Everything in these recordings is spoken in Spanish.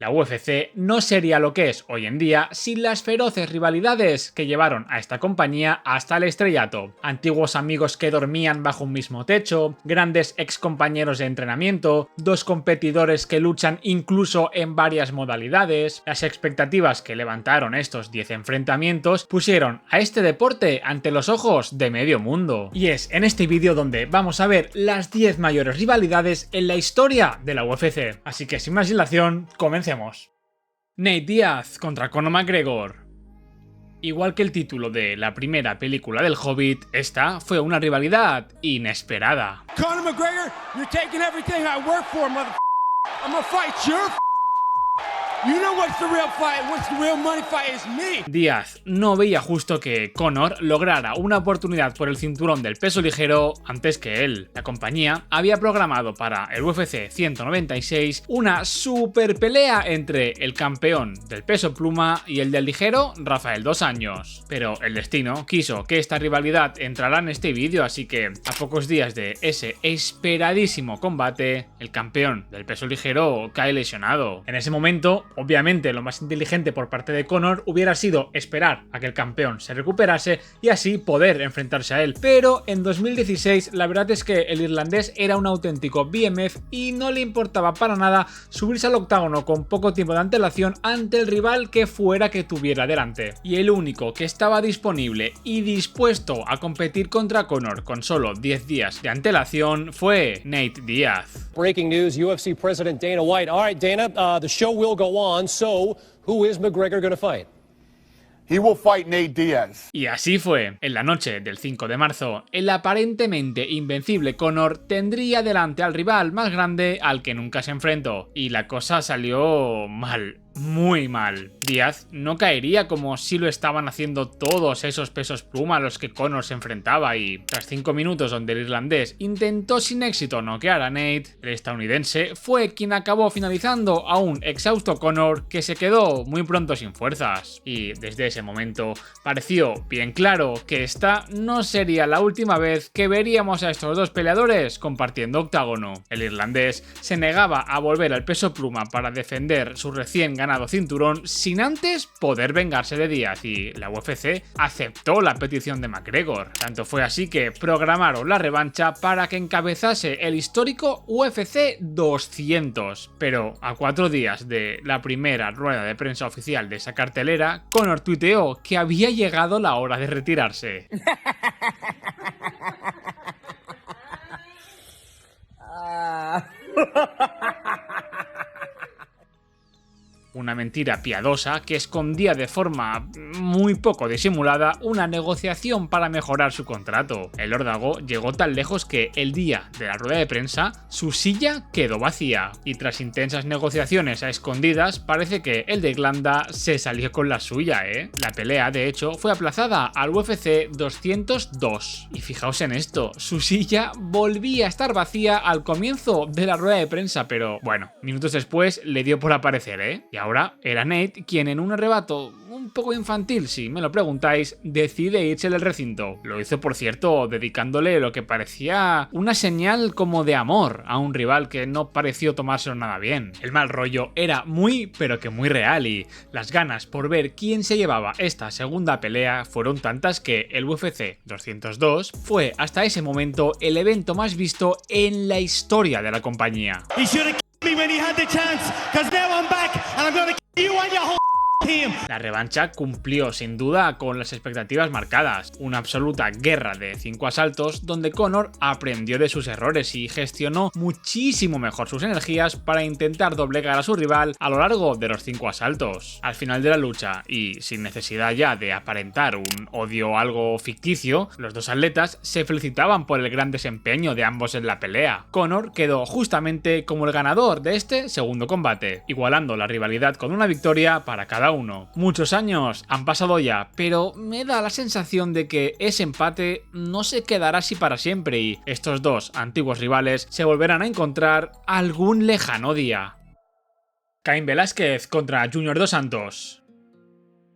La UFC no sería lo que es hoy en día sin las feroces rivalidades que llevaron a esta compañía hasta el estrellato. Antiguos amigos que dormían bajo un mismo techo, grandes ex compañeros de entrenamiento, dos competidores que luchan incluso en varias modalidades. Las expectativas que levantaron estos 10 enfrentamientos pusieron a este deporte ante los ojos de medio mundo. Y es en este vídeo donde vamos a ver las 10 mayores rivalidades en la historia de la UFC. Así que sin más dilación, comencemos. Nate Diaz contra Conor McGregor. Igual que el título de la primera película del Hobbit, esta fue una rivalidad inesperada. Conor McGregor, you're taking everything I work for, motherfucker. I'm gonna fight your You know what's the real fight? What's the real money fight is me. Díaz no veía justo que Conor lograra una oportunidad por el cinturón del peso ligero antes que él. La compañía había programado para el UFC 196 una super pelea entre el campeón del peso pluma y el del ligero, Rafael dos Anjos. Pero el destino quiso que esta rivalidad entrara en este vídeo, así que a pocos días de ese esperadísimo combate, el campeón del peso ligero cae lesionado. En ese momento, obviamente lo más inteligente por parte de Conor hubiera sido esperar a que el campeón se recuperase y así poder enfrentarse a él, pero en 2016 la verdad es que el irlandés era un auténtico BMF y no le importaba para nada subirse al octágono con poco tiempo de antelación ante el rival que fuera que tuviera delante, y el único que estaba disponible y dispuesto a competir contra Conor con solo 10 días de antelación fue Nate Diaz. Breaking news, UFC President Dana White. All right, Dana, the show will go on, so who is McGregor going to fight? He will fight Nate Diaz. Y así fue. En la noche del 5 de marzo, el aparentemente invencible Conor tendría delante al rival más grande al que nunca se enfrentó. Y la cosa salió mal. Muy mal. Díaz no caería como si lo estaban haciendo todos esos pesos pluma a los que Conor se enfrentaba, y tras 5 minutos donde el irlandés intentó sin éxito noquear a Nate, el estadounidense fue quien acabó finalizando a un exhausto Conor que se quedó muy pronto sin fuerzas. Y desde ese momento pareció bien claro que esta no sería la última vez que veríamos a estos dos peleadores compartiendo octágono. El irlandés se negaba a volver al peso pluma para defender su recién ganado cinturón sin antes poder vengarse de Díaz, y la UFC aceptó la petición de McGregor. Tanto fue así que programaron la revancha para que encabezase el histórico UFC 200. Pero a 4 días de la primera rueda de prensa oficial de esa cartelera, Conor tuiteó que había llegado la hora de retirarse. Una mentira piadosa que escondía de forma muy poco disimulada una negociación para mejorar su contrato. El órdago llegó tan lejos que el día de la rueda de prensa su silla quedó vacía, y tras intensas negociaciones a escondidas parece que el de Irlanda se salió con la suya, La pelea de hecho fue aplazada al UFC 202 y fijaos en esto, su silla volvía a estar vacía al comienzo de la rueda de prensa, pero bueno, minutos después le dio por aparecer, Y ahora era Nate quien en un arrebato un poco infantil, si me lo preguntáis, decide irse del recinto. Lo hizo, por cierto, dedicándole lo que parecía una señal como de amor a un rival que no pareció tomárselo nada bien. El mal rollo era muy, pero que muy real, y las ganas por ver quién se llevaba esta segunda pelea fueron tantas que el UFC 202 fue hasta ese momento el evento más visto en la historia de la compañía. La revancha cumplió sin duda con las expectativas marcadas, una absoluta guerra de 5 asaltos donde Conor aprendió de sus errores y gestionó muchísimo mejor sus energías para intentar doblegar a su rival a lo largo de los 5 asaltos. Al final de la lucha, y sin necesidad ya de aparentar un odio algo ficticio, los dos atletas se felicitaban por el gran desempeño de ambos en la pelea. Conor quedó justamente como el ganador de este segundo combate, igualando la rivalidad con una victoria para cada uno. Muchos años han pasado ya, pero me da la sensación de que ese empate no se quedará así para siempre, y estos dos antiguos rivales se volverán a encontrar algún lejano día. Caín Velázquez contra Junior dos Santos.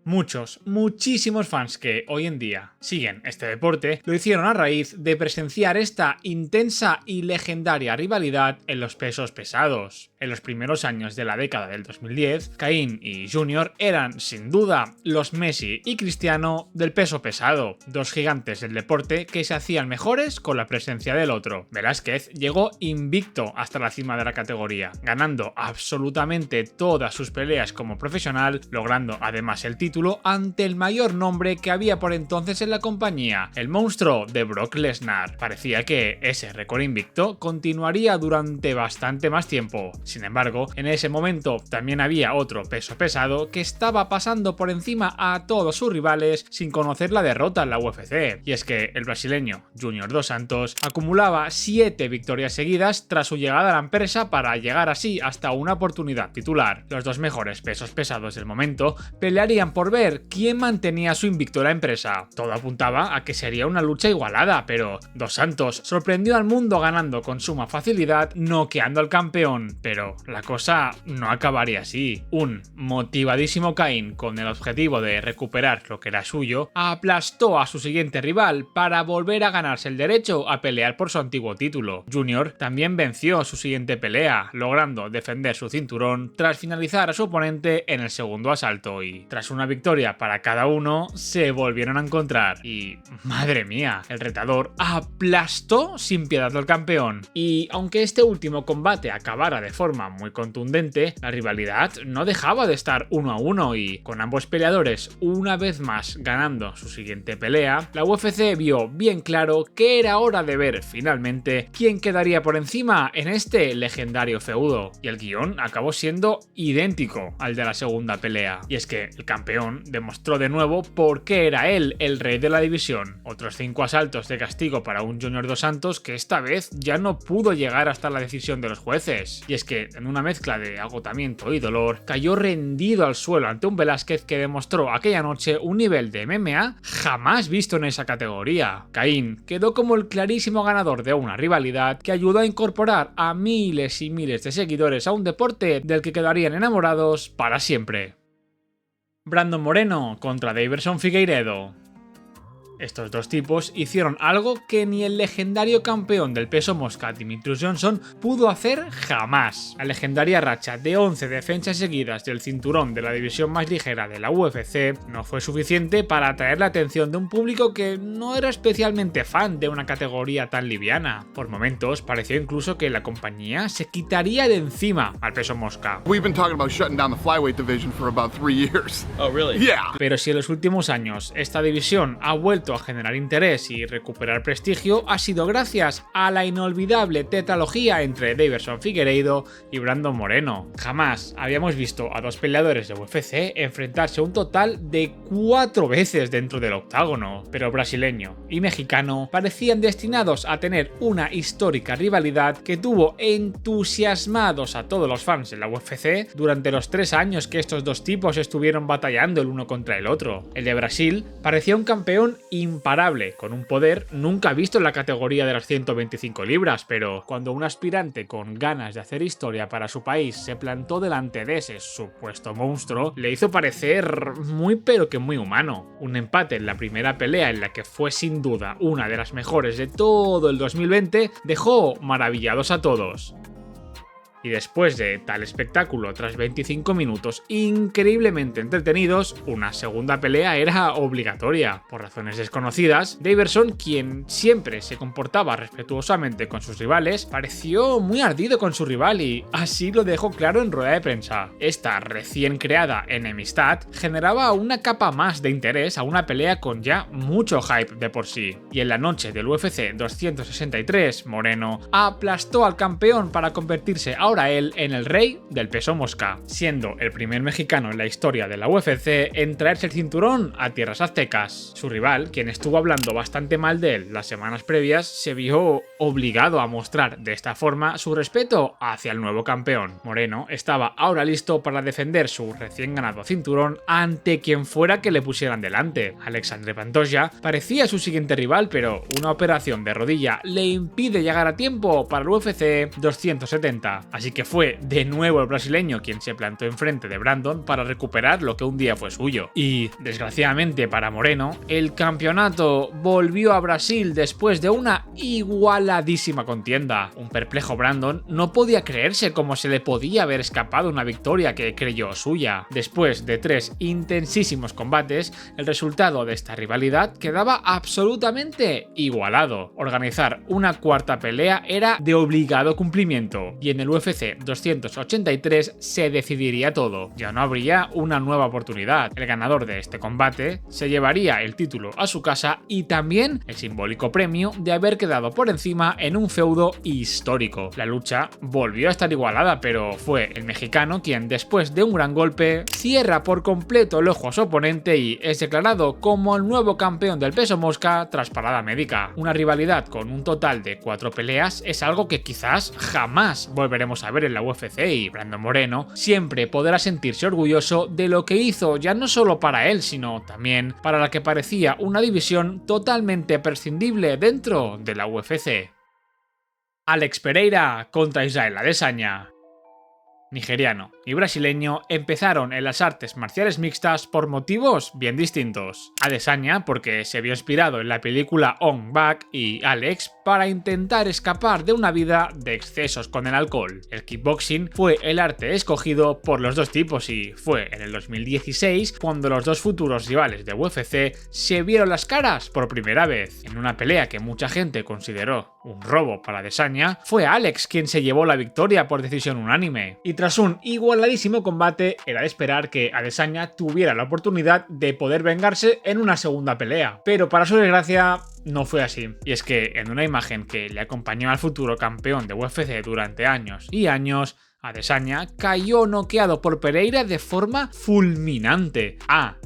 Muchísimos fans que hoy en día siguen este deporte lo hicieron a raíz de presenciar esta intensa y legendaria rivalidad en los pesos pesados. En los primeros años de la década del 2010, Cain y Junior eran sin duda los Messi y Cristiano del peso pesado, dos gigantes del deporte que se hacían mejores con la presencia del otro. Velázquez llegó invicto hasta la cima de la categoría, ganando absolutamente todas sus peleas como profesional, logrando además el título ante el mayor nombre que había por entonces en la compañía, el monstruo de Brock Lesnar. Parecía que ese récord invicto continuaría durante bastante más tiempo. Sin embargo, en ese momento también había otro peso pesado que estaba pasando por encima a todos sus rivales sin conocer la derrota en la UFC, y es que el brasileño Junior dos Santos acumulaba 7 victorias seguidas tras su llegada a la empresa para llegar así hasta una oportunidad titular. Los dos mejores pesos pesados del momento pelearían por ver quién mantenía su invicto en la empresa. Todo apuntaba a que sería una lucha igualada, pero Dos Santos sorprendió al mundo ganando con suma facilidad, noqueando al campeón, pero la cosa no acabaría así. Un motivadísimo Cain, con el objetivo de recuperar lo que era suyo, aplastó a su siguiente rival para volver a ganarse el derecho a pelear por su antiguo título. Junior también venció su siguiente pelea, logrando defender su cinturón tras finalizar a su oponente en el segundo asalto, y tras una victoria para cada uno se volvieron a encontrar y, madre mía, el retador aplastó sin piedad al campeón. Y aunque este último combate acabara de forma muy contundente, la rivalidad no dejaba de estar 1-1 y, con ambos peleadores una vez más ganando su siguiente pelea, la UFC vio bien claro que era hora de ver finalmente quién quedaría por encima en este legendario feudo, y el guión acabó siendo idéntico al de la segunda pelea, y es que el campeón demostró de nuevo por qué era él el rey de la división. Otros 5 asaltos de castigo para un Junior dos Santos que esta vez ya no pudo llegar hasta la decisión de los jueces, y es que en una mezcla de agotamiento y dolor cayó rendido al suelo ante un Velázquez que demostró aquella noche un nivel de MMA jamás visto en esa categoría. Cain quedó como el clarísimo ganador de una rivalidad que ayudó a incorporar a miles y miles de seguidores a un deporte del que quedarían enamorados para siempre. Brandon Moreno contra Deiverson Figueiredo. Estos dos tipos hicieron algo que ni el legendario campeón del peso mosca Demetrious Johnson pudo hacer jamás. La legendaria racha de 11 defensas seguidas del cinturón de la división más ligera de la UFC no fue suficiente para atraer la atención de un público que no era especialmente fan de una categoría tan liviana. Por momentos pareció incluso que la compañía se quitaría de encima al peso mosca. We've been talking about shutting down the flyweight division for about 3 years. Oh, really? Yeah. Pero si en los últimos años esta división ha vuelto a generar interés y recuperar prestigio, ha sido gracias a la inolvidable tetralogía entre Deiverson Figueiredo y Brandon Moreno. Jamás habíamos visto a dos peleadores de UFC enfrentarse un total de 4 veces dentro del octágono, pero brasileño y mexicano parecían destinados a tener una histórica rivalidad que tuvo entusiasmados a todos los fans de la UFC durante los 3 años que estos dos tipos estuvieron batallando el uno contra el otro. El de Brasil parecía un campeón imparable, con un poder nunca visto en la categoría de las 125 libras, pero cuando un aspirante con ganas de hacer historia para su país se plantó delante de ese supuesto monstruo, le hizo parecer muy pero que muy humano. Un empate en la primera pelea, en la que fue sin duda una de las mejores de todo el 2020, dejó maravillados a todos. Y después de tal espectáculo, tras 25 minutos increíblemente entretenidos, una segunda pelea era obligatoria. Por razones desconocidas, Deiverson, quien siempre se comportaba respetuosamente con sus rivales, pareció muy ardido con su rival y así lo dejó claro en rueda de prensa. Esta recién creada enemistad generaba una capa más de interés a una pelea con ya mucho hype de por sí. Y en la noche del UFC 263, Moreno aplastó al campeón para convertirse ahora él en el rey del peso mosca, siendo el primer mexicano en la historia de la UFC en traerse el cinturón a tierras aztecas. Su rival, quien estuvo hablando bastante mal de él las semanas previas, se vio obligado a mostrar de esta forma su respeto hacia el nuevo campeón. Moreno estaba ahora listo para defender su recién ganado cinturón ante quien fuera que le pusieran delante. Alexandre Pantoja parecía su siguiente rival, pero una operación de rodilla le impide llegar a tiempo para el UFC 270. Así que fue de nuevo el brasileño quien se plantó enfrente de Brandon para recuperar lo que un día fue suyo. Y, desgraciadamente para Moreno, el campeonato volvió a Brasil después de una igualadísima contienda. Un perplejo Brandon no podía creerse cómo se le podía haber escapado una victoria que creyó suya. Después de 3 intensísimos combates, el resultado de esta rivalidad quedaba absolutamente igualado. Organizar una cuarta pelea era de obligado cumplimiento, y en el UFC 283 se decidiría todo. Ya no habría una nueva oportunidad. El ganador de este combate se llevaría el título a su casa y también el simbólico premio de haber quedado por encima en un feudo histórico. La lucha volvió a estar igualada, pero fue el mexicano quien, después de un gran golpe, cierra por completo el ojo a su oponente y es declarado como el nuevo campeón del peso mosca tras parada médica. Una rivalidad con un total de 4 peleas es algo que quizás jamás volveremos a ver en la UFC, y Brandon Moreno siempre podrá sentirse orgulloso de lo que hizo, ya no solo para él, sino también para la que parecía una división totalmente prescindible dentro de la UFC. Alex Pereira contra Israel Adesanya. Nigeriano y brasileño empezaron en las artes marciales mixtas por motivos bien distintos. Adesanya porque se vio inspirado en la película On Back, y Alex para intentar escapar de una vida de excesos con el alcohol. El kickboxing fue el arte escogido por los dos tipos y fue en el 2016 cuando los dos futuros rivales de UFC se vieron las caras por primera vez. En una pelea que mucha gente consideró un robo para Adesanya, fue Alex quien se llevó la victoria por decisión unánime. Y tras un igualadísimo combate, era de esperar que Adesanya tuviera la oportunidad de poder vengarse en una segunda pelea. Pero para su desgracia, no fue así. Y es que en una imagen que le acompañó al futuro campeón de UFC durante años y años, Adesanya cayó noqueado por Pereira de forma fulminante.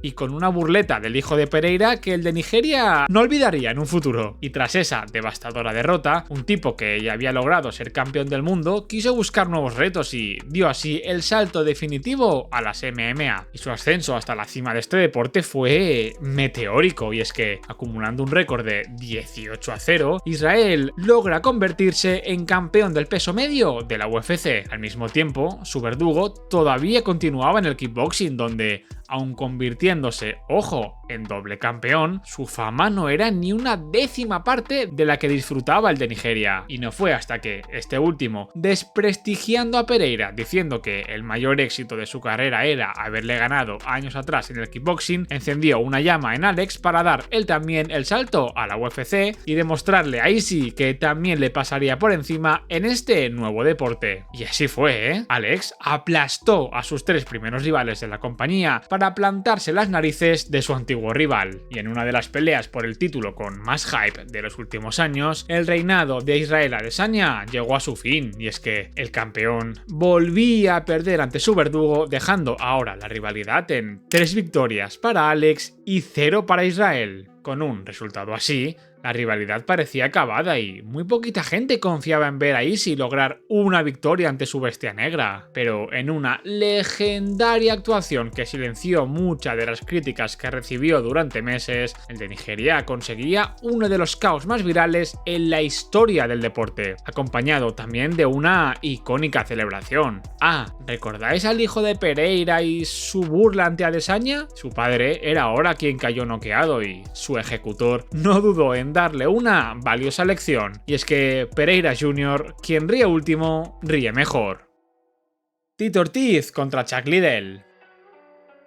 Y con una burleta del hijo de Pereira que el de Nigeria no olvidaría en un futuro. Y tras esa devastadora derrota, un tipo que ya había logrado ser campeón del mundo quiso buscar nuevos retos y dio así el salto definitivo a las MMA. Y su ascenso hasta la cima de este deporte fue meteórico, y es que, acumulando un récord de 18-0, Israel logra convertirse en campeón del peso medio de la UFC. Al mismo tiempo, su verdugo todavía continuaba en el kickboxing, donde, aun convirtiéndose, ojo, en doble campeón, su fama no era ni una décima parte de la que disfrutaba el de Nigeria. Y no fue hasta que este último, desprestigiando a Pereira, diciendo que el mayor éxito de su carrera era haberle ganado años atrás en el kickboxing, encendió una llama en Alex para dar él también el salto a la UFC y demostrarle ahí sí que también le pasaría por encima en este nuevo deporte. Y así fue, ¿eh? Alex aplastó a sus 3 primeros rivales de la compañía para plantarse las narices de su antiguo rival. Y en una de las peleas por el título con más hype de los últimos años, el reinado de Israel Adesanya llegó a su fin, y es que el campeón volvía a perder ante su verdugo, dejando ahora la rivalidad en 3 victorias para Alex y 0 para Israel. Con un resultado así, la rivalidad parecía acabada y muy poquita gente confiaba en ver a Izzy lograr una victoria ante su bestia negra. Pero en una legendaria actuación que silenció muchas de las críticas que recibió durante meses, el de Nigeria conseguía uno de los caos más virales en la historia del deporte, acompañado también de una icónica celebración. ¿Recordáis al hijo de Pereira y su burla ante Adesanya? Su padre era ahora quien cayó noqueado y su ejecutor no dudó en darle una valiosa lección, y es que Pereira Jr., quien ríe último, ríe mejor. Tito Ortiz contra Chuck Liddell.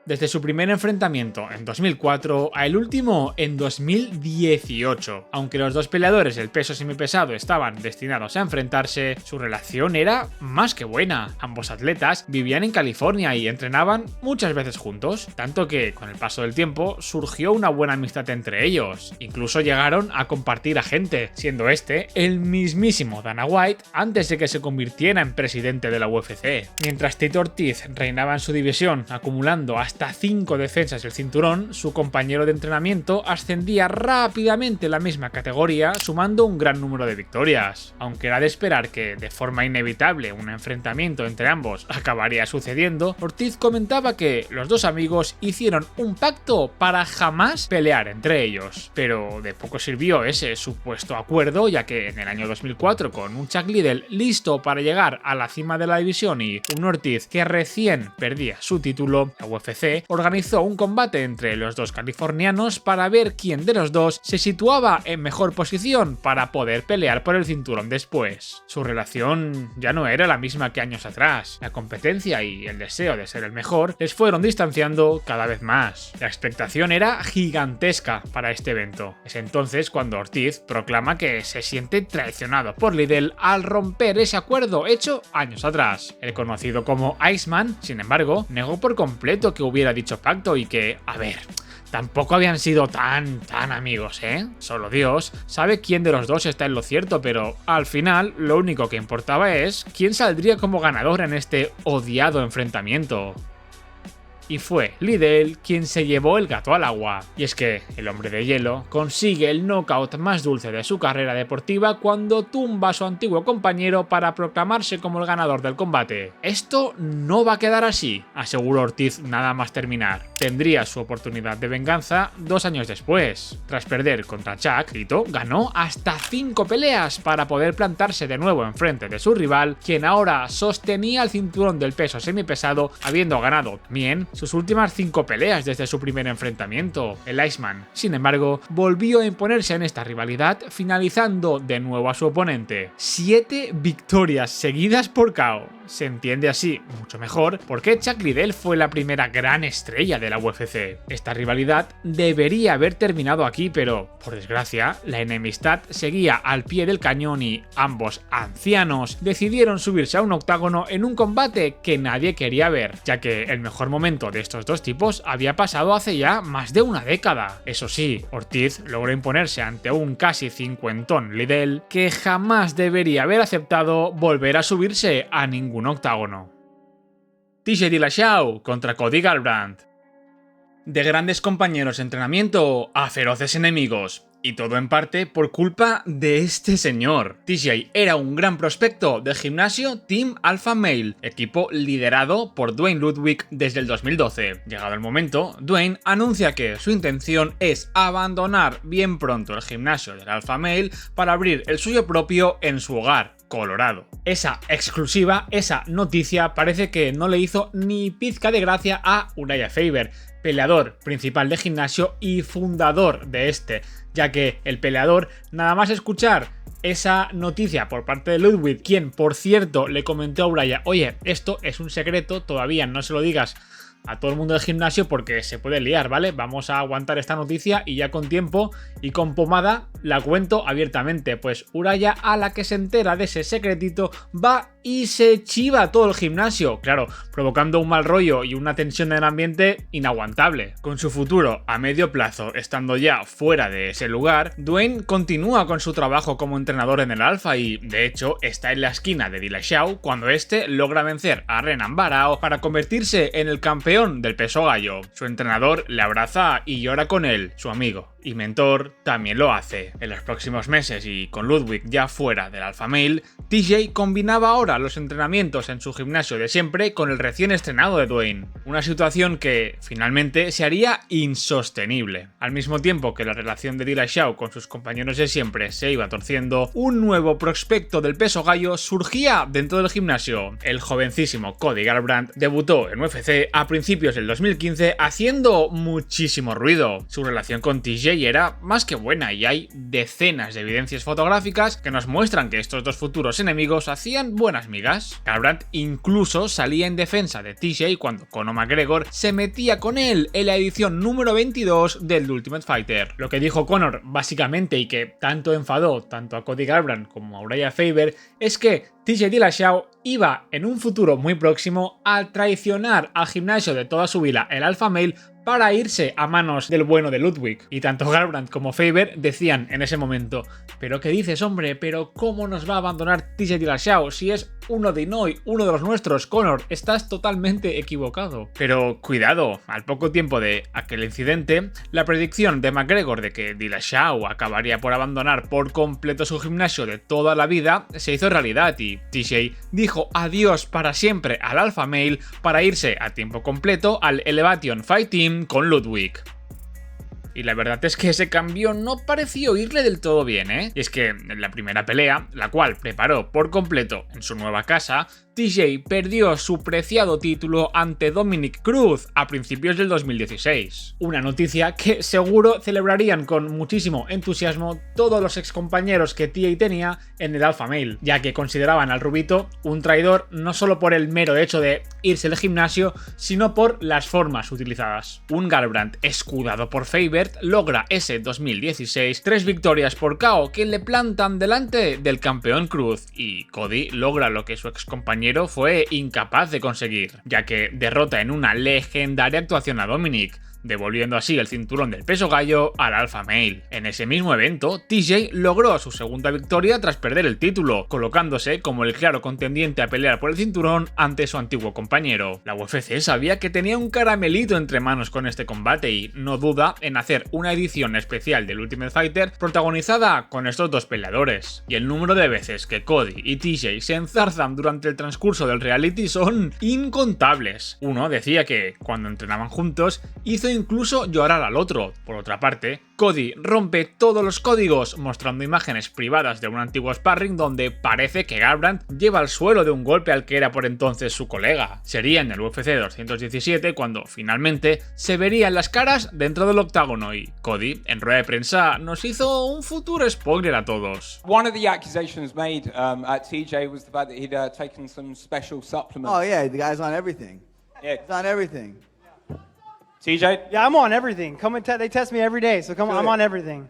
Desde su primer enfrentamiento en 2004 a el último en 2018. Aunque los dos peleadores del peso semipesado estaban destinados a enfrentarse, su relación era más que buena. Ambos atletas vivían en California y entrenaban muchas veces juntos, tanto que con el paso del tiempo surgió una buena amistad entre ellos. Incluso llegaron a compartir agente, siendo este el mismísimo Dana White antes de que se convirtiera en presidente de la UFC. Mientras Tito Ortiz reinaba en su división, acumulando hasta hasta 5 defensas del cinturón, su compañero de entrenamiento ascendía rápidamente en la misma categoría, sumando un gran número de victorias. Aunque era de esperar que, de forma inevitable, un enfrentamiento entre ambos acabaría sucediendo, Ortiz comentaba que los dos amigos hicieron un pacto para jamás pelear entre ellos. Pero de poco sirvió ese supuesto acuerdo, ya que en el año 2004, con un Chuck Liddell listo para llegar a la cima de la división y un Ortiz que recién perdía su título, la UFC organizó un combate entre los dos californianos para ver quién de los dos se situaba en mejor posición para poder pelear por el cinturón después. Su relación ya no era la misma que años atrás. La competencia y el deseo de ser el mejor les fueron distanciando cada vez más. La expectación era gigantesca para este evento. Es entonces cuando Ortiz proclama que se siente traicionado por Liddell al romper ese acuerdo hecho años atrás. El conocido como Iceman, sin embargo, negó por completo que hubiera dicho pacto y que, a ver, tampoco habían sido tan amigos, ¿eh? Solo Dios sabe quién de los dos está en lo cierto, pero al final lo único que importaba es quién saldría como ganador en este odiado enfrentamiento. Y fue Liddell quien se llevó el gato al agua. Y es que el hombre de hielo consigue el knockout más dulce de su carrera deportiva cuando tumba a su antiguo compañero para proclamarse como el ganador del combate. Esto no va a quedar así, aseguró Ortiz nada más terminar. Tendría su oportunidad de venganza 2 años después. Tras perder contra Chuck, Tito ganó hasta 5 peleas para poder plantarse de nuevo enfrente de su rival, quien ahora sostenía el cinturón del peso semipesado, habiendo ganado también sus últimas 5 peleas desde su primer enfrentamiento, el Iceman. Sin embargo, volvió a imponerse en esta rivalidad, finalizando de nuevo a su oponente. 7 victorias seguidas por KO. Se entiende así mucho mejor por qué Chuck Liddell fue la primera gran estrella de la UFC. Esta rivalidad debería haber terminado aquí, pero, por desgracia, la enemistad seguía al pie del cañón y ambos ancianos decidieron subirse a un octágono en un combate que nadie quería ver, ya que el mejor momento de estos dos tipos había pasado hace ya más de una década. Eso sí, Ortiz logró imponerse ante un casi cincuentón Liddell que jamás debería haber aceptado volver a subirse a ningún octágono. TJ Dillashaw contra Cody Garbrandt. De grandes compañeros de entrenamiento a feroces enemigos. Y todo en parte por culpa de este señor. TJ era un gran prospecto del gimnasio Team Alpha Male, equipo liderado por Duane Ludwig desde el 2012. Llegado el momento, Duane anuncia que su intención es abandonar bien pronto el gimnasio del Alpha Male para abrir el suyo propio en su hogar, Colorado. Esa exclusiva, esa noticia parece que no le hizo ni pizca de gracia a Uriah Faber, peleador principal de gimnasio y fundador de este, ya que el peleador, nada más escuchar esa noticia por parte de Ludwig, quien por cierto le comentó a Uriah, oye, esto es un secreto, todavía no se lo digas a todo el mundo del gimnasio porque se puede liar, ¿vale? Vamos a aguantar esta noticia y ya con tiempo y con pomada la cuento abiertamente. Pues Uriah, a la que se entera de ese secretito, va y se chiva todo el gimnasio, claro, provocando un mal rollo y una tensión en el ambiente inaguantable. Con su futuro a medio plazo estando ya fuera de ese lugar, Duane continúa con su trabajo como entrenador en el Alpha y, de hecho, está en la esquina de Dillashaw cuando este logra vencer a Renan Barao para convertirse en el campeón del peso gallo. Su entrenador le abraza y llora con él, su amigo y mentor también lo hace. En los próximos meses y con Ludwig ya fuera del Alpha Male, TJ combinaba ahora los entrenamientos en su gimnasio de siempre con el recién estrenado de Duane, una situación que finalmente se haría insostenible. Al mismo tiempo que la relación de Dillashaw con sus compañeros de siempre se iba torciendo, un nuevo prospecto del peso gallo surgía dentro del gimnasio. El jovencísimo Cody Garbrandt debutó en UFC a principios del 2015 haciendo muchísimo ruido. Su relación con TJ era más que buena y hay decenas de evidencias fotográficas que nos muestran que estos dos futuros enemigos hacían buenas migas. Garbrandt incluso salía en defensa de TJ cuando Conor McGregor se metía con él en la edición número 22 del The Ultimate Fighter. Lo que dijo Conor básicamente y que tanto enfadó tanto a Cody Garbrandt como a Uriah Faber es que TJ Dillashaw iba en un futuro muy próximo a traicionar al gimnasio de toda su vida, el Alpha Male, para irse a manos del bueno de Ludwig. Y tanto Garbrandt como Faber decían en ese momento: ¿pero qué dices, hombre? ¿Pero cómo nos va a abandonar TJ Dillashaw si es uno de Inoue, uno de los nuestros? Conor, estás totalmente equivocado. Pero cuidado, al poco tiempo de aquel incidente, la predicción de McGregor de que Dillashaw acabaría por abandonar por completo su gimnasio de toda la vida se hizo realidad y TJ dijo adiós para siempre al Alpha Male para irse a tiempo completo al Elevation Fight Team con Ludwig. Y la verdad es que ese cambio no pareció irle del todo bien, ¿eh? Y es que en la primera pelea, la cual preparó por completo en su nueva casa, TJ perdió su preciado título ante Dominick Cruz a principios del 2016. Una noticia que seguro celebrarían con muchísimo entusiasmo todos los excompañeros que TJ tenía en el Alpha Male, ya que consideraban al Rubito un traidor no solo por el mero hecho de irse del gimnasio, sino por las formas utilizadas. Un Garbrandt escudado por Faber logra ese 2016 3 victorias por KO que le plantan delante del campeón Cruz, y Cody logra lo que su excompañero fue incapaz de conseguir, ya que derrota en una legendaria actuación a Dominic, devolviendo así el cinturón del peso gallo al Alpha Male. En ese mismo evento, TJ logró su segunda victoria tras perder el título, colocándose como el claro contendiente a pelear por el cinturón ante su antiguo compañero. La UFC sabía que tenía un caramelito entre manos con este combate y no duda en hacer una edición especial del Ultimate Fighter protagonizada con estos dos peleadores. Y el número de veces que Cody y TJ se enzarzan durante el transcurso del reality son incontables. Uno decía que cuando entrenaban juntos hizo incluso llorar al otro. Por otra parte, Cody rompe todos los códigos mostrando imágenes privadas de un antiguo sparring donde parece que Garbrandt lleva al suelo de un golpe al que era por entonces su colega. Sería en el UFC 217 cuando finalmente se verían las caras dentro del octágono y Cody en rueda de prensa nos hizo un futuro spoiler a todos. One of the accusations made at TJ was the fact that he'd taken some special supplements. Oh yeah, the guy's on everything. Yeah. He's on everything. TJ? Yeah, I'm on everything. They test me every day, so come on, I'm on everything.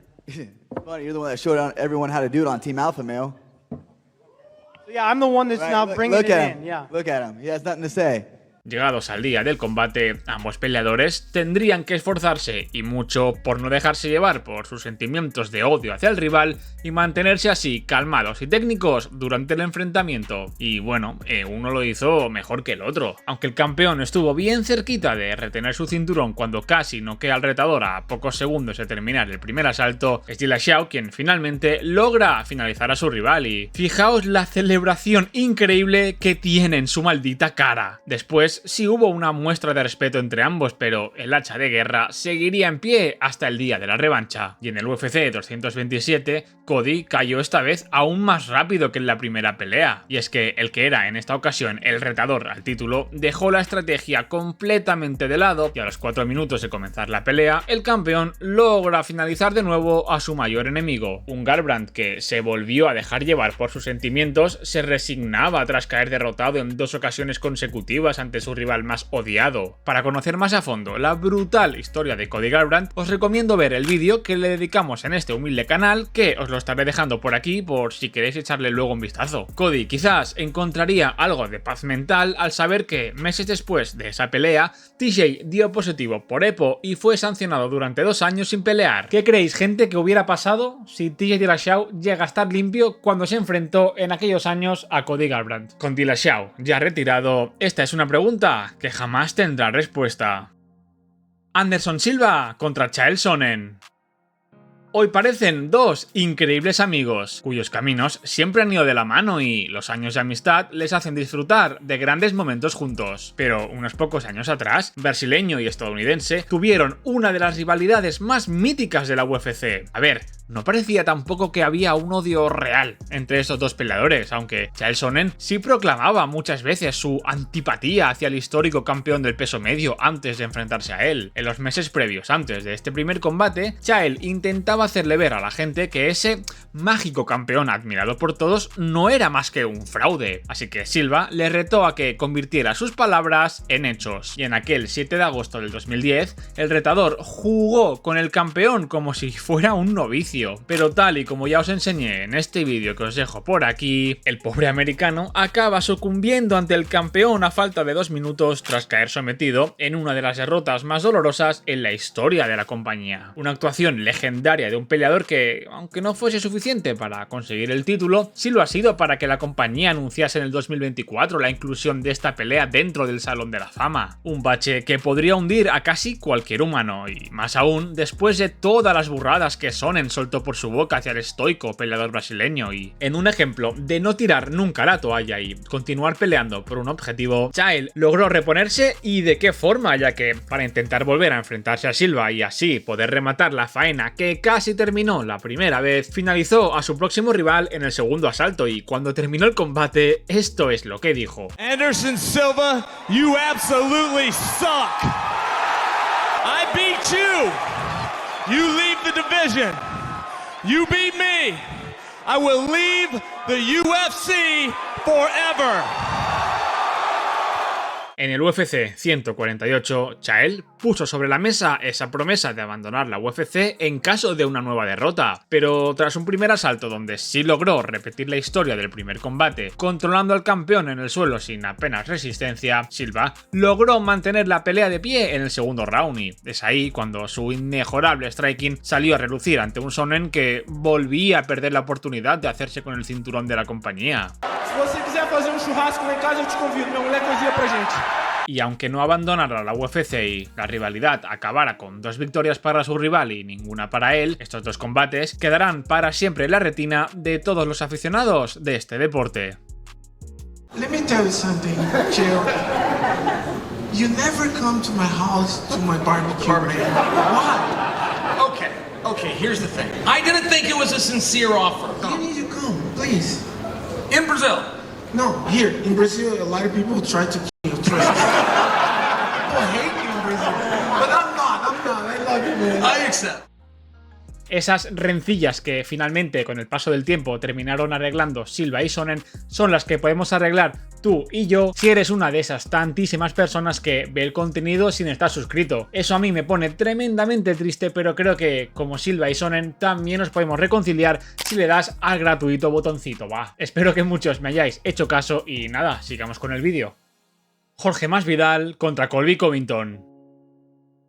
Funny, you're the one that showed everyone how to do it on Team Alpha Male. So yeah, I'm the one that's now bringing it in. Yeah. Look at him. He has nothing to say. Llegados al día del combate, ambos peleadores tendrían que esforzarse y mucho por no dejarse llevar por sus sentimientos de odio hacia el rival y mantenerse así calmados y técnicos durante el enfrentamiento. Y bueno, uno lo hizo mejor que el otro. Aunque el campeón estuvo bien cerquita de retener su cinturón cuando casi noquea al retador a pocos segundos de terminar el primer asalto, es Dillashaw quien finalmente logra finalizar a su rival y fijaos la celebración increíble que tiene en su maldita cara. Después sí hubo una muestra de respeto entre ambos, pero el hacha de guerra seguiría en pie hasta el día de la revancha. Y en el UFC 227, Cody cayó esta vez aún más rápido que en la primera pelea. Y es que el que era en esta ocasión el retador al título dejó la estrategia completamente de lado y a los 4 minutos de comenzar la pelea, el campeón logra finalizar de nuevo a su mayor enemigo. Un Garbrandt que se volvió a dejar llevar por sus sentimientos se resignaba tras caer derrotado en 2 ocasiones consecutivas ante su rival más odiado. Para conocer más a fondo la brutal historia de Cody Garbrandt, os recomiendo ver el vídeo que le dedicamos en este humilde canal, que os lo estaré dejando por aquí por si queréis echarle luego un vistazo. Cody quizás encontraría algo de paz mental al saber que meses después de esa pelea, TJ dio positivo por EPO y fue sancionado durante 2 años sin pelear. ¿Qué creéis, gente, que hubiera pasado si TJ Dillashaw llega a estar limpio cuando se enfrentó en aquellos años a Cody Garbrandt? Con Dillashaw ya retirado, esta es una pregunta que jamás tendrá respuesta. Anderson Silva contra Chael Sonnen. Hoy parecen 2 increíbles amigos, cuyos caminos siempre han ido de la mano y los años de amistad les hacen disfrutar de grandes momentos juntos. Pero unos pocos años atrás, brasileño y estadounidense tuvieron una de las rivalidades más míticas de la UFC. A ver, no parecía tampoco que había un odio real entre estos dos peleadores, aunque Chael Sonnen sí proclamaba muchas veces su antipatía hacia el histórico campeón del peso medio antes de enfrentarse a él. En los meses previos antes de este primer combate, Chael intentaba intentaba hacerle ver a la gente que ese mágico campeón admirado por todos no era más que un fraude. Así que Silva le retó a que convirtiera sus palabras en hechos. Y en aquel 7 de agosto del 2010, el retador jugó con el campeón como si fuera un novicio. Pero tal y como ya os enseñé en este vídeo que os dejo por aquí, el pobre americano acaba sucumbiendo ante el campeón a falta de 2 minutos tras caer sometido en una de las derrotas más dolorosas en la historia de la compañía. Una actuación legendaria de un peleador que, aunque no fuese suficiente para conseguir el título, sí lo ha sido para que la compañía anunciase en el 2024 la inclusión de esta pelea dentro del Salón de la Fama. Un bache que podría hundir a casi cualquier humano, y más aún después de todas las burradas que Sonnen soltó por su boca hacia el estoico peleador brasileño. Y en un ejemplo de no tirar nunca la toalla y continuar peleando por un objetivo, Chael logró reponerse, y de qué forma, ya que para intentar volver a enfrentarse a Silva y así poder rematar la faena que casi terminó la primera vez, finalizó a su próximo rival en el segundo asalto, y cuando terminó el combate, esto es lo que dijo. Anderson Silva, you absolutely suck. I beat you. You leave the division. You beat me. I will leave the UFC forever. En el UFC 148, Chael puso sobre la mesa esa promesa de abandonar la UFC en caso de una nueva derrota, pero tras un primer asalto donde sí logró repetir la historia del primer combate, controlando al campeón en el suelo sin apenas resistencia, Silva logró mantener la pelea de pie en el segundo round, y es ahí cuando su inmejorable striking salió a relucir ante un Sonnen que volvía a perder la oportunidad de hacerse con el cinturón de la compañía. Y aunque no abandonara la UFC y la rivalidad acabara con 2 victorias para su rival y ninguna para él, estos 2 combates quedarán para siempre en la retina de todos los aficionados de este deporte. Let me tell you something, Jill. You never come to my house to my barbecue, man. Why? Okay, here's the thing. I didn't think it was a sincere offer. You need to come, please. In Brazil? No, here in Brazil, a lot of people try to kill you. Trust me. People hate you in Brazil, but I'm not. I love you, man. I accept. Esas rencillas que finalmente con el paso del tiempo terminaron arreglando Silva y Sonnen son las que podemos arreglar tú y yo si eres una de esas tantísimas personas que ve el contenido sin estar suscrito. Eso a mí me pone tremendamente triste, pero creo que como Silva y Sonnen también nos podemos reconciliar si le das al gratuito botoncito, va. Espero que muchos me hayáis hecho caso y nada, sigamos con el vídeo. Jorge Masvidal contra Colby Covington.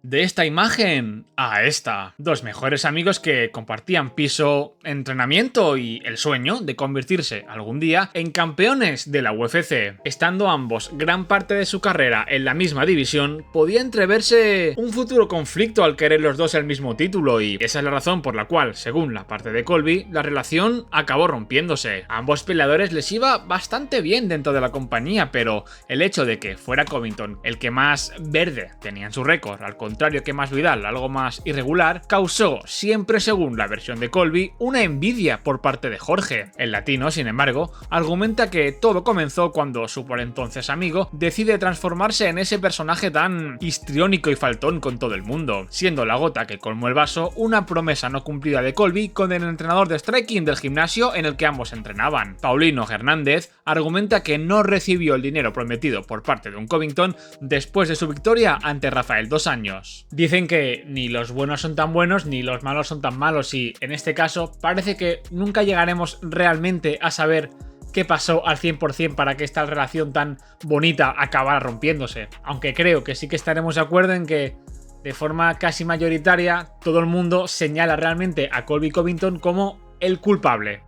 De esta imagen a esta, 2 mejores amigos que compartían piso, entrenamiento y el sueño de convertirse algún día en campeones de la UFC. Estando ambos gran parte de su carrera en la misma división, podía entreverse un futuro conflicto al querer los dos el mismo título, y esa es la razón por la cual, según la parte de Colby, la relación acabó rompiéndose. A ambos peleadores les iba bastante bien dentro de la compañía, pero el hecho de que fuera Covington el que más verde tenía en su récord, al contrario que Masvidal algo más irregular, causó, siempre según la versión de Colby, una envidia por parte de Jorge. El latino, sin embargo, argumenta que todo comenzó cuando su por entonces amigo decide transformarse en ese personaje tan histriónico y faltón con todo el mundo, siendo la gota que colmó el vaso una promesa no cumplida de Colby con el entrenador de striking del gimnasio en el que ambos entrenaban. Paulino Hernández argumenta que no recibió el dinero prometido por parte de un Covington después de su victoria ante Rafael dos Anjos. Dicen que ni los buenos son tan buenos ni los malos son tan malos, y en este caso parece que nunca llegaremos realmente a saber qué pasó al 100% para que esta relación tan bonita acabara rompiéndose. Aunque creo que sí que estaremos de acuerdo en que de forma casi mayoritaria todo el mundo señala realmente a Colby Covington como el culpable.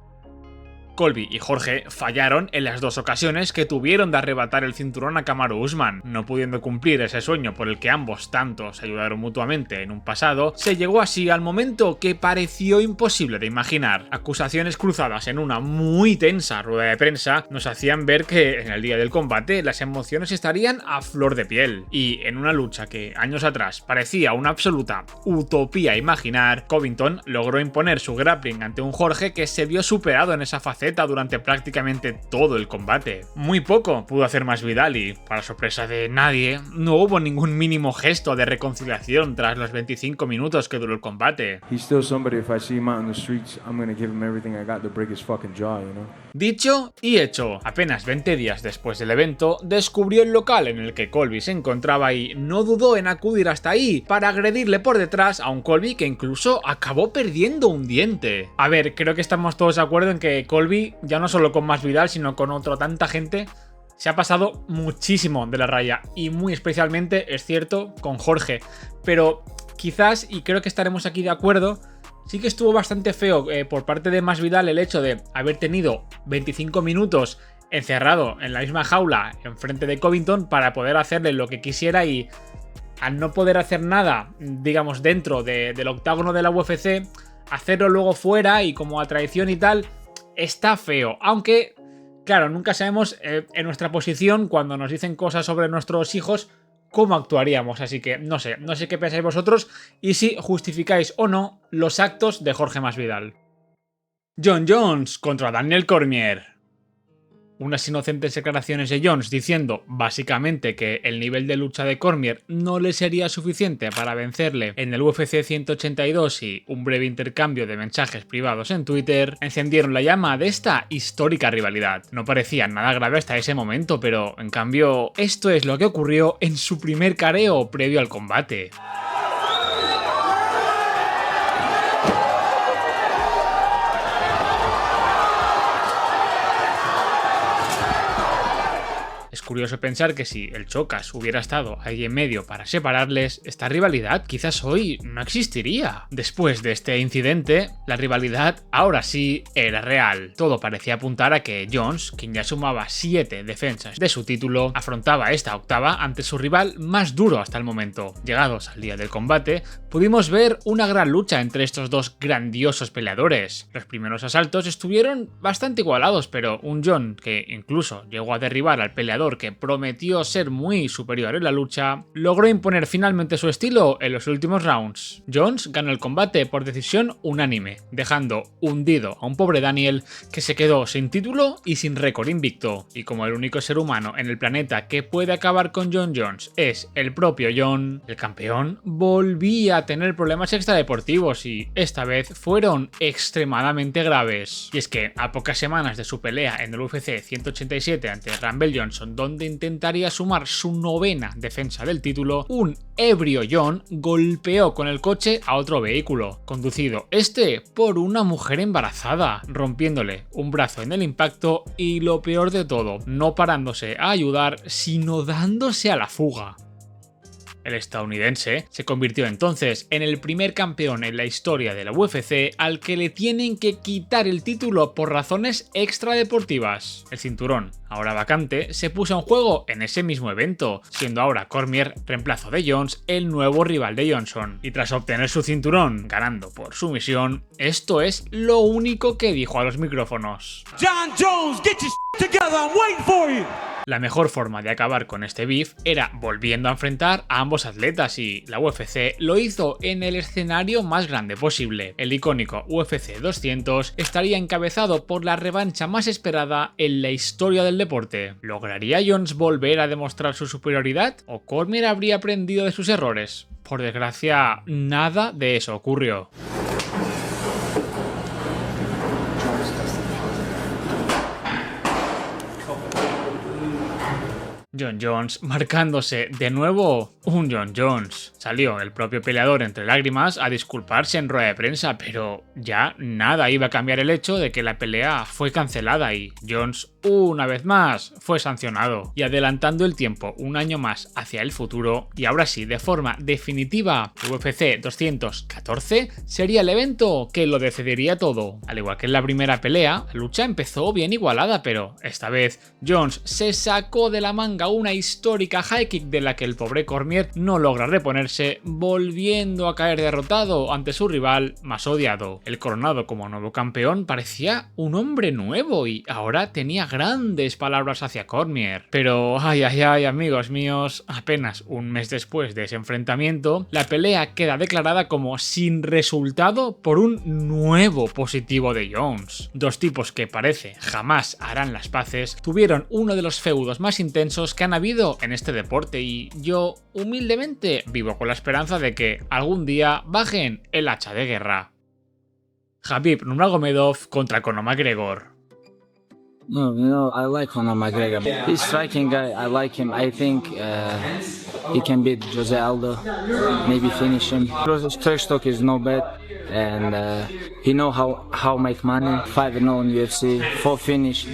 Colby y Jorge fallaron en las 2 ocasiones que tuvieron de arrebatar el cinturón a Kamaru Usman. No pudiendo cumplir ese sueño por el que ambos tanto se ayudaron mutuamente en un pasado, se llegó así al momento que pareció imposible de imaginar. Acusaciones cruzadas en una muy tensa rueda de prensa nos hacían ver que en el día del combate las emociones estarían a flor de piel. Y en una lucha que años atrás parecía una absoluta utopía imaginar, Covington logró imponer su grappling ante un Jorge que se vio superado en esa faceta atleta durante prácticamente todo el combate. Muy poco pudo hacer Masvidal y, para sorpresa de nadie, no hubo ningún mínimo gesto de reconciliación tras los 25 minutos que duró el combate. Dicho y hecho, apenas 20 días después del evento, descubrió el local en el que Colby se encontraba y no dudó en acudir hasta ahí para agredirle por detrás a un Colby que incluso acabó perdiendo un diente. A ver, creo que estamos todos de acuerdo en que Colby, ya no solo con Masvidal, sino con tanta gente, se ha pasado muchísimo de la raya, y muy especialmente, es cierto, con Jorge. Pero quizás, y creo que estaremos aquí de acuerdo, sí que estuvo bastante feo por parte de Masvidal el hecho de haber tenido 25 minutos encerrado en la misma jaula enfrente de Covington para poder hacerle lo que quisiera, y al no poder hacer nada, digamos, dentro del octágono de la UFC, hacerlo luego fuera y como a traición y tal, está feo. Aunque, claro, nunca sabemos en nuestra posición, cuando nos dicen cosas sobre nuestros hijos, cómo actuaríamos. Así que no sé qué pensáis vosotros y si justificáis o no los actos de Jorge Masvidal. Jon Jones contra Daniel Cormier. Unas inocentes declaraciones de Jones diciendo básicamente que el nivel de lucha de Cormier no le sería suficiente para vencerle en el UFC 182 y un breve intercambio de mensajes privados en Twitter encendieron la llama de esta histórica rivalidad. No parecía nada grave hasta ese momento, pero en cambio esto es lo que ocurrió en su primer careo previo al combate. Es curioso pensar que si el Chocas hubiera estado ahí en medio para separarles, esta rivalidad quizás hoy no existiría. Después de este incidente, la rivalidad ahora sí era real. Todo parecía apuntar a que Jones, quien ya sumaba 7 defensas de su título, afrontaba esta octava ante su rival más duro hasta el momento. Llegados al día del combate, pudimos ver una gran lucha entre estos dos grandiosos peleadores. Los primeros asaltos estuvieron bastante igualados, pero un Jon que incluso llegó a derribar al peleador que prometió ser muy superior en la lucha, logró imponer finalmente su estilo en los últimos rounds. Jones ganó el combate por decisión unánime, dejando hundido a un pobre Daniel que se quedó sin título y sin récord invicto. Y como el único ser humano en el planeta que puede acabar con Jon Jones es el propio Jon, el campeón volvía a tener problemas extradeportivos y esta vez fueron extremadamente graves. Y es que a pocas semanas de su pelea en el UFC 187 ante Rumble Johnson, donde intentaría sumar su 9ª defensa del título, un ebrio Jon golpeó con el coche a otro vehículo, conducido por una mujer embarazada, rompiéndole un brazo en el impacto y, lo peor de todo, no parándose a ayudar, sino dándose a la fuga. El estadounidense se convirtió entonces en el primer campeón en la historia de la UFC al que le tienen que quitar el título por razones extradeportivas. El cinturón, ahora vacante, se puso en juego en ese mismo evento, siendo ahora Cormier, reemplazo de Jones, el nuevo rival de Johnson. Y tras obtener su cinturón, ganando por sumisión, esto es lo único que dijo a los micrófonos. Jon Jones, get your together, I'm waiting for you. La mejor forma de acabar con este beef era volviendo a enfrentar a ambos atletas y la UFC lo hizo en el escenario más grande posible. El icónico UFC 200 estaría encabezado por la revancha más esperada en la historia del deporte. ¿Lograría Jones volver a demostrar su superioridad o Cormier habría aprendido de sus errores? Por desgracia, nada de eso ocurrió. Jon Jones marcándose de nuevo un Jon Jones. Salió el propio peleador entre lágrimas a disculparse en rueda de prensa, pero ya nada iba a cambiar el hecho de que la pelea fue cancelada y Jones una vez más fue sancionado. Y adelantando el tiempo un año más hacia el futuro, y ahora sí de forma definitiva, el UFC 214 sería el evento que lo decidiría todo. Al igual que en la primera pelea, la lucha empezó bien igualada, pero esta vez Jones se sacó de la manga venga una histórica high kick de la que el pobre Cormier no logra reponerse, volviendo a caer derrotado ante su rival más odiado. El coronado como nuevo campeón parecía un hombre nuevo y ahora tenía grandes palabras hacia Cormier. Pero ay amigos míos, apenas un mes después de ese enfrentamiento, la pelea queda declarada como sin resultado por un nuevo positivo de Jones. Dos tipos que parece jamás harán las paces tuvieron uno de los feudos más intensos que han habido en este deporte y yo humildemente vivo con la esperanza de que algún día bajen el hacha de guerra. Khabib Nurmagomedov contra Conor McGregor. No, I like Conor McGregor. He's a striking guy. I like him. I think he can beat Jose Aldo, maybe finish him. His trash talk is no bad, and he know how make money. 5-0 in UFC, 4 finish.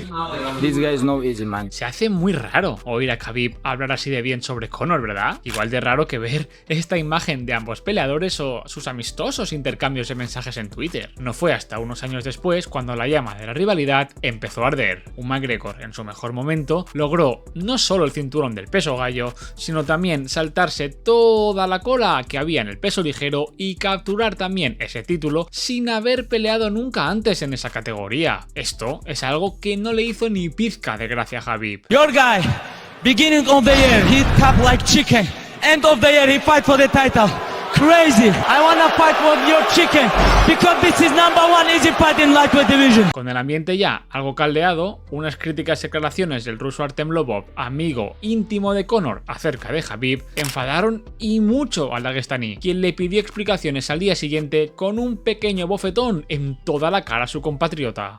These guys know easy, man. Se hace muy raro oír a Khabib hablar así de bien sobre Conor, ¿verdad? Igual de raro que ver esta imagen de ambos peleadores o sus amistosos intercambios de mensajes en Twitter. No fue hasta unos años después cuando la llama de la rivalidad empezó a arder. Un McGregor en su mejor momento logró no solo el cinturón del peso gallo, sino también saltarse toda la cola que había en el peso ligero y capturar también ese título sin haber peleado nunca antes en esa categoría. Esto es algo que no le hizo ni pizca de gracia a Khabib. Your guy, beginning of the year, he tap like chicken. End of the year, he fight for the title. Crazy. I wanna fight for your chicken because this is #1 easy fight in lightweight division. Con el ambiente ya algo caldeado, unas críticas declaraciones del ruso Artem Lobov, amigo íntimo de Conor, acerca de Khabib, enfadaron y mucho al daguestaní, quien le pidió explicaciones al día siguiente con un pequeño bofetón en toda la cara a su compatriota.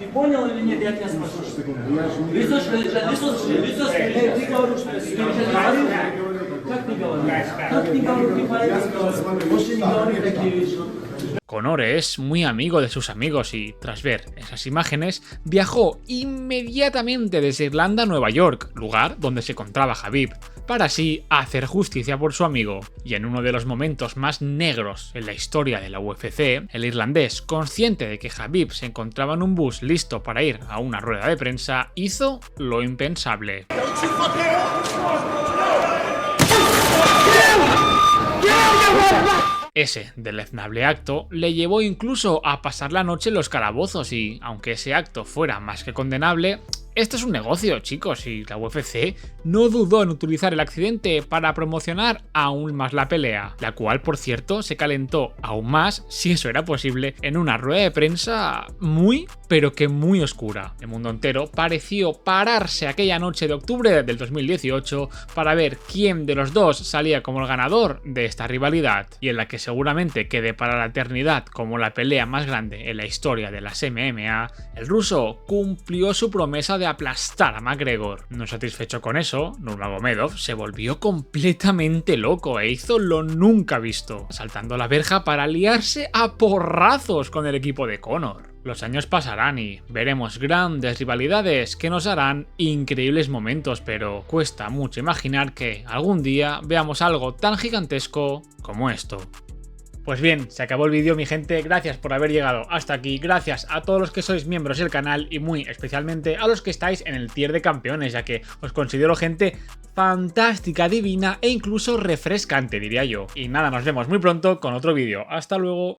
Ты понял или нет, я тебя спрашиваю. Ты говоришь, как ты говоришь? Как ты говоришь, больше не говори такие вещи. Conor es muy amigo de sus amigos y, tras ver esas imágenes, viajó inmediatamente desde Irlanda a Nueva York, lugar donde se encontraba Khabib, para así hacer justicia por su amigo. Y en uno de los momentos más negros en la historia de la UFC, el irlandés, consciente de que Khabib se encontraba en un bus listo para ir a una rueda de prensa, hizo lo impensable. Ese deleznable acto le llevó incluso a pasar la noche en los calabozos y, aunque ese acto fuera más que condenable, esto es un negocio, chicos, y la UFC no dudó en utilizar el accidente para promocionar aún más la pelea, la cual, por cierto, se calentó aún más, si eso era posible, en una rueda de prensa muy, pero que muy oscura. El mundo entero pareció pararse aquella noche de octubre del 2018 para ver quién de los dos salía como el ganador de esta rivalidad, y en la que seguramente quede para la eternidad como la pelea más grande en la historia de las MMA, el ruso cumplió su promesa de aplastar a McGregor. No satisfecho con eso, Nurmagomedov se volvió completamente loco e hizo lo nunca visto, saltando la verja para liarse a porrazos con el equipo de Conor. Los años pasarán y veremos grandes rivalidades que nos harán increíbles momentos, pero cuesta mucho imaginar que algún día veamos algo tan gigantesco como esto. Pues bien, se acabó el vídeo, mi gente, gracias por haber llegado hasta aquí, gracias a todos los que sois miembros del canal y muy especialmente a los que estáis en el tier de campeones, ya que os considero gente fantástica, divina e incluso refrescante, diría yo. Y nada, nos vemos muy pronto con otro vídeo. Hasta luego.